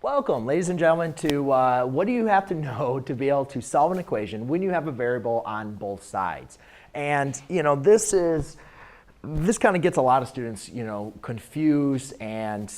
Welcome, ladies and gentlemen, to what do you have to know to be able to solve an equation when you have a variable on both sides. And this kind of gets a lot of students confused and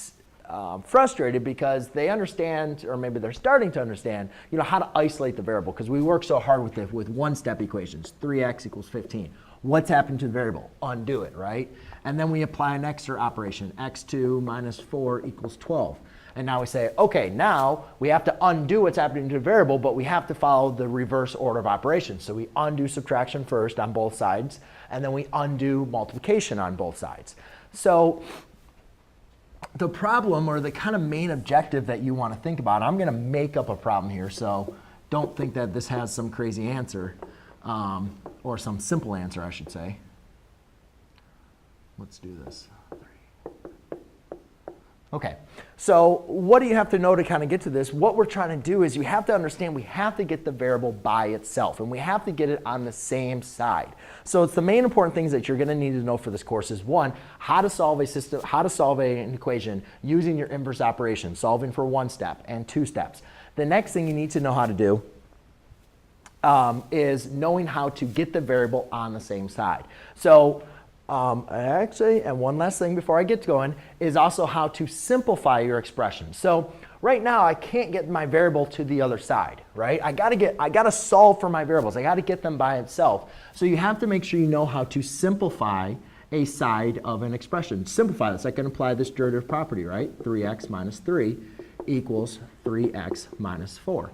frustrated because they understand, or maybe they're starting to understand, how to isolate the variable, because we work so hard with one-step equations. 3x equals 15. What's happened to the variable? Undo it, right? And then we apply an extra operation. x2 minus 4 equals 12. And now we say, okay, now we have to undo what's happening to the variable, but we have to follow the reverse order of operations. So we undo subtraction first on both sides, and then we undo multiplication on both sides. So the problem, or the kind of main objective that you want to think about, I'm going to make up a problem here, so don't think that this has some crazy answer, or some simple answer, I should say. Let's do this. Okay, so what do you have to know to kind of get to this? What we're trying to do is you have to understand we have to get the variable by itself, and we have to get it on the same side. So it's the main important things that you're going to need to know for this course is, one, how to solve an equation using your inverse operation, solving for one step and two steps. The next thing you need to know how to do is knowing how to get the variable on the same side. So actually, and one last thing before I get going, is also how to simplify your expression. So right now, I can't get my variable to the other side, right? I gotta solve for my variables. I gotta get them by itself. So you have to make sure you know how to simplify a side of an expression. Simplify this. I can apply this derivative property, right? 3x minus 3 equals 3x minus 4.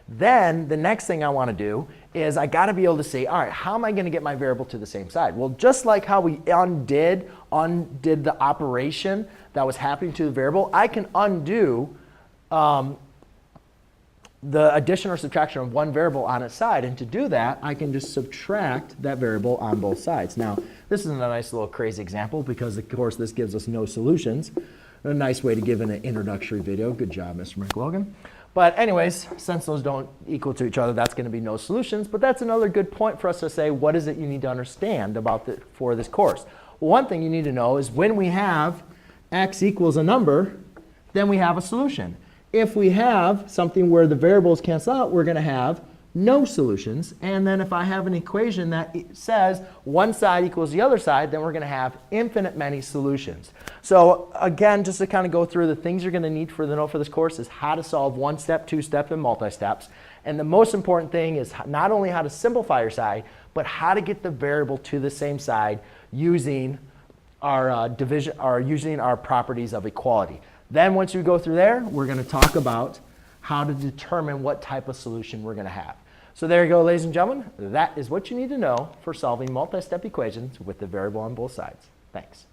Then the next thing I want to do is I got to be able to say, all right, how am I going to get my variable to the same side? Well, just like how we undid the operation that was happening to the variable, I can undo the addition or subtraction of one variable on its side. And to do that, I can just subtract that variable on both sides. Now, this is a nice little crazy example because, of course, this gives us no solutions. A nice way to give an introductory video. Good job, Mr. McLogan. But anyways, since those don't equal to each other, that's going to be no solutions. But that's another good point for us to say, what is it you need to understand for this course? Well, one thing you need to know is when we have x equals a number, then we have a solution. If we have something where the variables cancel out, we're going to have no solutions. And then if I have an equation that says one side equals the other side, then we're going to have infinite many solutions. So again, just to kind of go through the things you're going to need for this course is how to solve one step, two step, and multi-steps. And the most important thing is not only how to simplify your side, but how to get the variable to the same side using our using our properties of equality. Then once you go through there, we're going to talk about how to determine what type of solution we're going to have. So there you go, ladies and gentlemen. That is what you need to know for solving multi-step equations with the variable on both sides. Thanks.